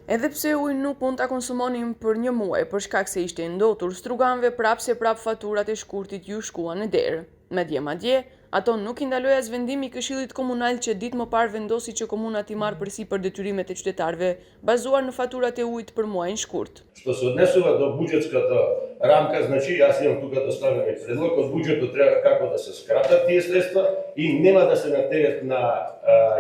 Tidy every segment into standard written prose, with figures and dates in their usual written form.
Edhe pse uji nuk mund ta konsumonin për një muaj për shkak se ishte ndotur, struganëve prap faturat e shkurtit ju shkuan në derë. Madje, ato nuk i ndaloi as vendimi i Këshillit Komunal që ditë më parë vendosi që komuna t'i marrë përsipër detyrimet e qytetarëve bazuar në faturat e ujit për muajin shkurt. Што се однесува до буџетската рамка, значи јас имам тука доставен предлог од буџетот треба како да се скратат тие средства и нема да се на терет на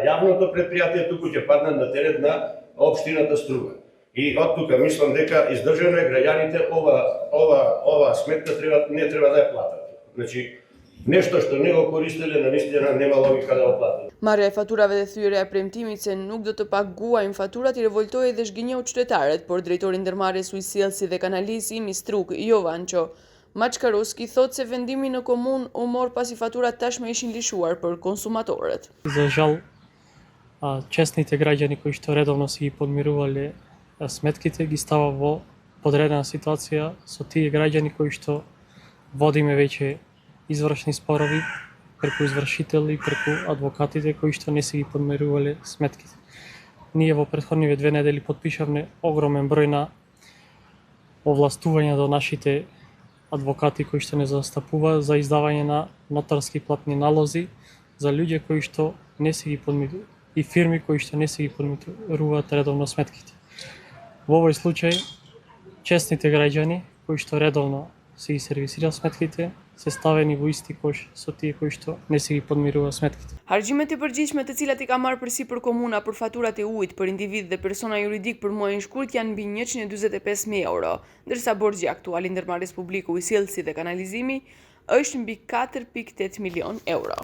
јавното предпријатие, туку ќе паднат на терет на општината Струга. И од тука мислам дека издржано е граѓаните ова сметка не треба да ја платат. Значи нешто што не го користеле, навистина нема логика да го платат. Marrja e faturave dhe thyrja e premtimit se nuk do të paguajnë faturat i revoltoi dhe zhgënjeu qytetarët, por drejtori ndërmarrjes ujësjellsi dhe kanalizimi Strug, Jovanço Maçkarovski thotë se vendimi në komunë u mor pasi faturat tashmë ishin lishuar për konsumatorët. За жал, честните граѓани кои што редовно си ги подмирувале сметките ги става во подредена ситуација со тие граѓани кои што водиме веќе извршни спорови преку извршители, преку адвокатите кои што не си ги подмирувале сметките. Ние во претходниве 2 недели потпишавме огромен број на овластувања до нашите адвокати кои што не застапува за издавање на нотарски платни налози за луѓе кои што не си ги подмируваат и фирми кои што не си ги подмируваат редовно сметките. Во овој случај, честните граѓани кои што редовно си ги сервисираат сметките се ставени во исти кош со тие кои што не си ги подмируваат сметките. Hargjimet e përgjithshme të cilat i ka marrë përsipër komuna për faturat e ujit për individ dhe persona juridik për muajin shkurt janë mbi 145.000 euro, ndërsa borxhi aktual i ndërmarrjes publike ujësjellsi dhe kanalizimi është mbi 4.8 milion euro.